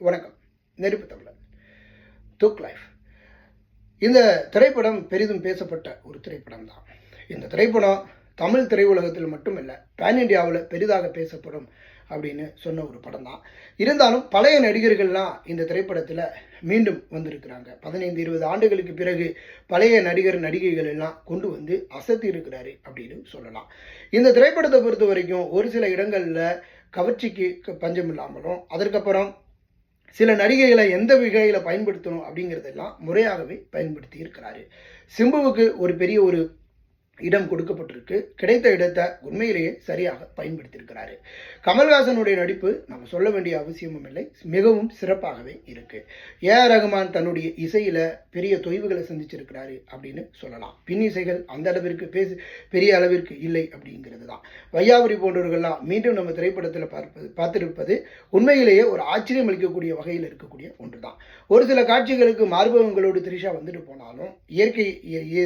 வணக்கம். நெருப்பு தமிழர். துக் லைஃப். இந்த திரைப்படம் பெரிதும் பேசப்பட்ட ஒரு திரைப்படம் தான். இந்த திரைப்படம் தமிழ் திரையுலகத்தில் மட்டுமல்ல, பேன் இண்டியாவில் பெரிதாக பேசப்படும் அப்படின்னு சொன்ன ஒரு படம் தான். இருந்தாலும் பழைய நடிகர்கள்லாம் இந்த திரைப்படத்தில் மீண்டும் வந்திருக்கிறாங்க. 15-20 ஆண்டுகளுக்கு பிறகு பழைய நடிகைகள் எல்லாம் கொண்டு வந்து அசத்தி இருக்கிறாரு அப்படின்னு சொல்லலாம். இந்த திரைப்படத்தை பொறுத்த வரைக்கும் ஒரு சில இடங்களில் கவர்ச்சிக்கு பஞ்சம் இல்லாமலும், அதற்கப்புறம் சில நடிகைகளை எந்த வகையில் பயன்படுத்தணும் அப்படிங்கிறதெல்லாம் முறையாகவே பயன்படுத்தி இருக்கிறாரு. சிம்புவுக்கு ஒரு பெரிய ஒரு இடம் கொடுக்கப்பட்டிருக்கு. கிடைத்த இடத்தை உண்மையிலேயே சரியாக பயன்படுத்தியிருக்கிறாரு. கமல்ஹாசனுடைய நடிப்பு நம்ம சொல்ல வேண்டிய அவசியமும் இல்லை, மிகவும் சிறப்பாகவே இருக்கு. ஏஆர் ரஹ்மான் தன்னுடைய இசையில பெரிய தொய்வுகளை சந்திச்சிருக்கிறாரு அப்படின்னு சொல்லலாம். பின் இசைகள் அந்த அளவிற்கு பெரிய அளவிற்கு இல்லை அப்படிங்கிறது தான். வையாபுரி போன்றவர்கள்லாம் மீண்டும் நம்ம திரைப்படத்தில் பார்த்திருப்பது உண்மையிலேயே ஒரு ஆச்சரியம் அளிக்கக்கூடிய வகையில் இருக்கக்கூடிய ஒன்று தான். ஒரு சில காட்சிகளுக்கு மார்பகங்களோடு திரிஷா வந்துட்டு போனாலும்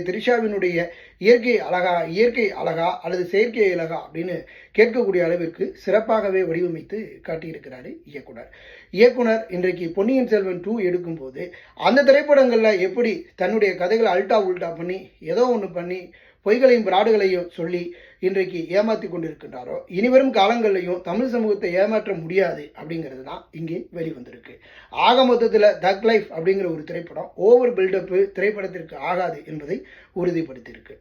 திரிஷாவினுடைய இயற்கை அழகா அல்லது செயற்கை அழகா அப்படின்னு கேட்கக்கூடிய அளவிற்கு சிறப்பாகவே வடிவமைத்து காட்டியிருக்கிறாரு இயக்குனர். இன்றைக்கு பொன்னியின் செல்வன் 2 எடுக்கும்போது அந்த திரைப்படங்களில் எப்படி தன்னுடைய கதைகளை அல்டா உல்டா பண்ணி ஏதோ ஒன்று பண்ணி பொய்களையும் பிராடுகளையும் சொல்லி இன்றைக்கு ஏமாற்றி கொண்டிருக்கின்றாரோ, இனிவரும் காலங்களிலையும் தமிழ் சமூகத்தை ஏமாற்ற முடியாது அப்படிங்கிறது தான் இங்கே வெளிவந்திருக்கு. ஆக மொத்தத்தில் தக் லைஃப் அப்படிங்கிற ஒரு திரைப்படம் ஓவர் பில்டப்பு திரைப்படத்திற்கு ஆகாது என்பதை உறுதிப்படுத்தியிருக்கு.